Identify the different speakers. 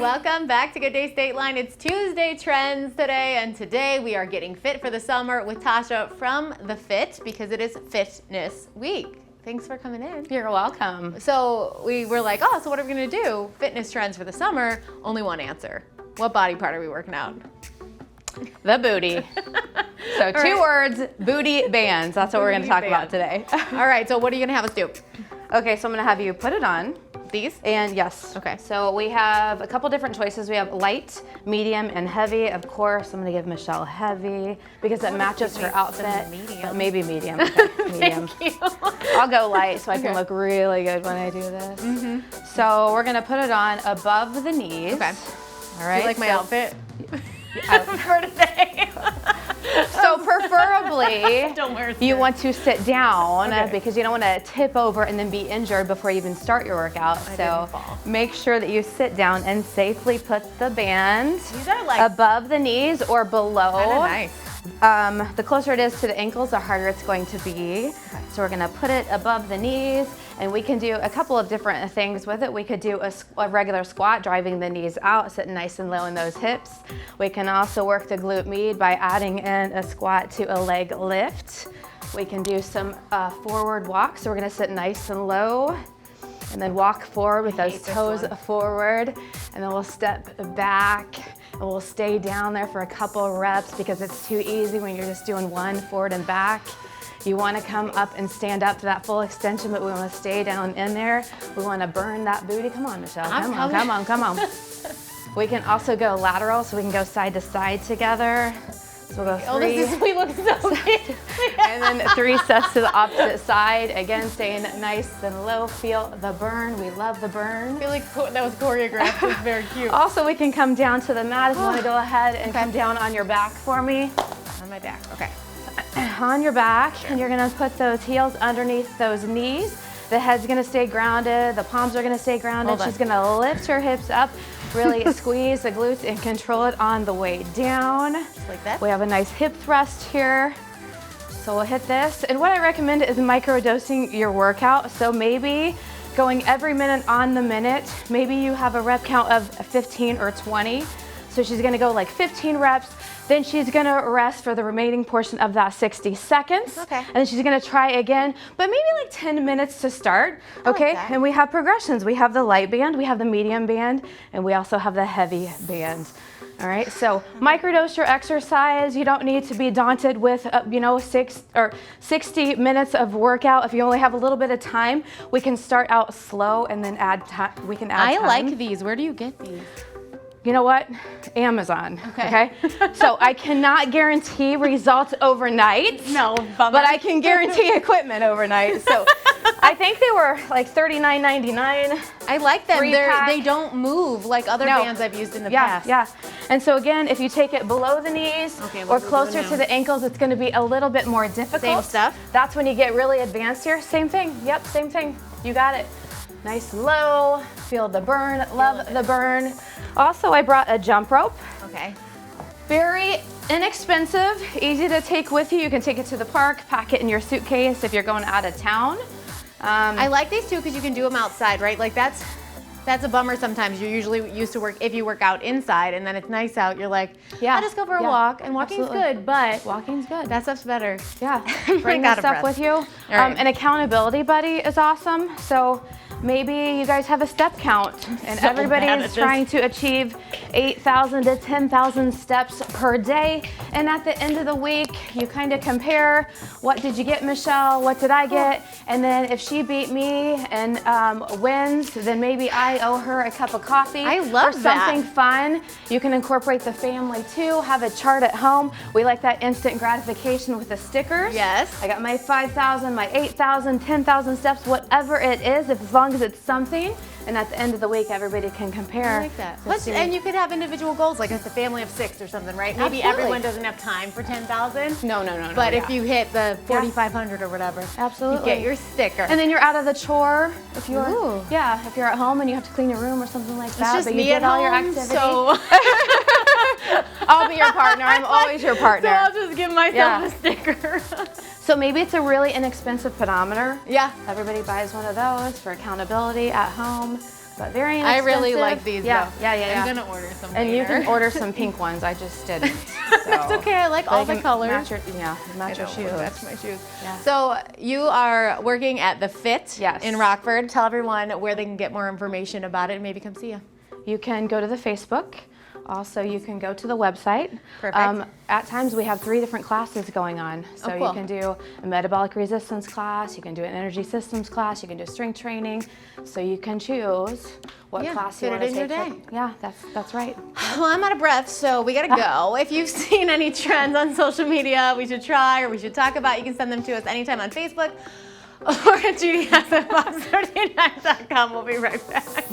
Speaker 1: Welcome back to Good Day State Line. It's Tuesday Trends today, and today we are getting fit for the summer with Tosha from The Fit because it is Fitness Week. Thanks for coming in.
Speaker 2: You're welcome.
Speaker 1: So we were like, oh, so what are we gonna do? Fitness trends for the summer, only one answer. What body part are we working out?
Speaker 2: The booty. So two words, booty bands. That's what we're gonna talk about today.
Speaker 1: All right, so what are you gonna have us do?
Speaker 2: Okay, so I'm gonna have you put it on.
Speaker 1: These?
Speaker 2: And yes.
Speaker 1: Okay.
Speaker 2: So we have a couple different choices. We have light, medium, and heavy. Of course, I'm gonna give Michelle heavy because it matches her outfit.
Speaker 1: Medium.
Speaker 2: But maybe medium. Okay, medium.
Speaker 1: Thank you.
Speaker 2: I'll go light so I can look really good when I do this. So we're gonna put it on above the knees.
Speaker 1: Okay.
Speaker 2: All right.
Speaker 1: You like my outfit?
Speaker 2: I-
Speaker 1: for today.
Speaker 2: So preferably,
Speaker 1: Don't wear a skirt.
Speaker 2: you want to sit down
Speaker 1: Okay.
Speaker 2: because you don't want to tip over and then be injured before you even start your workout.
Speaker 1: I
Speaker 2: So
Speaker 1: didn't fall.
Speaker 2: make sure that you sit down and safely put the band
Speaker 1: These are like
Speaker 2: above the knees or below.
Speaker 1: kinda nice.
Speaker 2: The closer it is to the ankles, the harder it's going to be. So we're gonna put it above the knees, and we can do a couple of different things with it. We could do a regular squat, driving the knees out, sitting nice and low in those hips. We can also work the glute med by adding in a squat to a leg lift. We can do some forward walk, so we're gonna sit nice and low, and then walk forward with those toes forward, and then we'll step back. And we'll stay down there for a couple reps because it's too easy when you're just doing one forward and back. You want to come up and stand up to that full extension, but we want to stay down in there. We want to burn that booty. Come on, Michelle. Come on. We can also go lateral, so we can go side to side together. So we'll go three.
Speaker 1: We look so good.
Speaker 2: And then 3 sets to the opposite side. Again, staying nice and low. Feel the burn. We love the burn.
Speaker 1: I feel like that was choreographed. It was very cute.
Speaker 2: Also, we can come down to the mat if you want to go ahead and come down on your back for me.
Speaker 1: On my back. Okay.
Speaker 2: On your back, and you're gonna put those heels underneath those knees. The head's gonna stay grounded, the palms are gonna stay grounded.
Speaker 1: Hold on.
Speaker 2: She's gonna lift her hips up, really squeeze the glutes and control it on the way down.
Speaker 1: Just like that.
Speaker 2: We have a nice hip thrust here. So we'll hit this. And what I recommend is micro-dosing your workout. So maybe going every minute on the minute. Maybe you have a rep count of 15 or 20. So she's gonna go like 15 reps, then she's gonna rest for the remaining portion of that 60 seconds.
Speaker 1: Okay.
Speaker 2: And then she's gonna try again, but maybe like 10 minutes to start, okay?
Speaker 1: that.
Speaker 2: And we have progressions. We have the light band, we have the medium band, and we also have the heavy band. All right, so microdose your exercise. You don't need to be daunted with, 60 minutes of workout. If you only have a little bit of time, we can start out slow and then add time. We can add time.
Speaker 1: I like these. Where do you get these?
Speaker 2: You know what? Amazon, okay? So I cannot guarantee results overnight.
Speaker 1: No, bummer.
Speaker 2: But I can guarantee equipment overnight. So I think they were like $39.99.
Speaker 1: I like them.
Speaker 2: Free pack.
Speaker 1: They don't move like other
Speaker 2: No.
Speaker 1: bands I've used in the past.
Speaker 2: Yeah. And so again, if you take it below the knees
Speaker 1: Okay,
Speaker 2: or
Speaker 1: what we're
Speaker 2: closer
Speaker 1: doing
Speaker 2: to
Speaker 1: now.
Speaker 2: the ankles, it's gonna be a little bit more difficult.
Speaker 1: Same stuff?
Speaker 2: That's when you get really advanced here. Same thing, yep, same thing. You got it. Nice and low, feel the burn, love the burn. Also, I brought a jump rope.
Speaker 1: Okay.
Speaker 2: Very inexpensive, easy to take with you. You can take it to the park, pack it in your suitcase if you're going out of town.
Speaker 1: I like these too because you can do them outside, right? Like that's a bummer sometimes. You're usually used to if you work out inside and then it's nice out, you're like,
Speaker 2: Yeah,
Speaker 1: I'll just go for a
Speaker 2: yeah,
Speaker 1: walk. And walking's
Speaker 2: absolutely.
Speaker 1: good, but
Speaker 2: Walking's good.
Speaker 1: that stuff's better.
Speaker 2: Yeah,
Speaker 1: I'm
Speaker 2: bring
Speaker 1: out
Speaker 2: this
Speaker 1: of
Speaker 2: stuff
Speaker 1: breath.
Speaker 2: with you.
Speaker 1: right.
Speaker 2: An accountability buddy is awesome. So maybe you guys have a step count and
Speaker 1: So
Speaker 2: everybody
Speaker 1: bad at
Speaker 2: is
Speaker 1: this.
Speaker 2: trying to achieve 8,000 to 10,000 steps per day. And at the end of the week, you kind of compare, what did you get, Michelle? What did I get? And then if she beat me and wins, then maybe I owe her a cup of coffee.
Speaker 1: I love
Speaker 2: or
Speaker 1: that.
Speaker 2: something fun. You can incorporate the family too, have a chart at home. We like that instant gratification with the stickers.
Speaker 1: Yes.
Speaker 2: I got my 5,000, my 8,000, 10,000 steps, whatever it is, as long as it's something. And at the end of the week, everybody can compare.
Speaker 1: I like that.
Speaker 2: to
Speaker 1: Plus,
Speaker 2: see-
Speaker 1: and you could have individual goals, like it's a family of 6 or something, right? Maybe
Speaker 2: Absolutely.
Speaker 1: everyone doesn't have time for 10,000.
Speaker 2: No.
Speaker 1: But
Speaker 2: yeah.
Speaker 1: if you hit the 4,500 or whatever,
Speaker 2: Absolutely.
Speaker 1: you get your sticker.
Speaker 2: And then you're out of the chore if you're
Speaker 1: Ooh.
Speaker 2: if you're at home and you have to clean your room or something like that.
Speaker 1: it's just
Speaker 2: but
Speaker 1: me
Speaker 2: you did
Speaker 1: at
Speaker 2: all your
Speaker 1: home,
Speaker 2: activity.
Speaker 1: so
Speaker 2: I'll be your partner. I'm always your partner.
Speaker 1: So I'll just give myself
Speaker 2: Yeah.
Speaker 1: a sticker.
Speaker 2: So maybe it's a really inexpensive pedometer.
Speaker 1: Yeah.
Speaker 2: Everybody buys one of those for accountability at home. but very
Speaker 1: I
Speaker 2: inexpensive.
Speaker 1: really like these
Speaker 2: Yeah,
Speaker 1: though.
Speaker 2: yeah.
Speaker 1: I'm gonna order some
Speaker 2: And you
Speaker 1: later.
Speaker 2: can order some pink ones. I just didn't.
Speaker 1: That's
Speaker 2: so.
Speaker 1: okay. I like all
Speaker 2: They
Speaker 1: the
Speaker 2: can
Speaker 1: colors.
Speaker 2: Match your shoes.
Speaker 1: Match my shoes.
Speaker 2: Yeah.
Speaker 1: So you are working at the Fit
Speaker 2: Yes.
Speaker 1: in Rockford. Tell everyone where they can get more information about it and maybe come see you.
Speaker 2: You can go to the Facebook. Also, you can go to the website.
Speaker 1: Perfect.
Speaker 2: At times, we have 3 different classes going on. So
Speaker 1: Oh, cool.
Speaker 2: you can do a metabolic resistance class, you can do an energy systems class, you can do strength training. So you can choose what class you
Speaker 1: fit
Speaker 2: want
Speaker 1: it
Speaker 2: to
Speaker 1: in
Speaker 2: take.
Speaker 1: your day.
Speaker 2: Yeah, that's right.
Speaker 1: Well, I'm out of breath, so we gotta go. If you've seen any trends on social media we should try or we should talk about, you can send them to us anytime on Facebook or at judy@fox39.com. We'll be right back.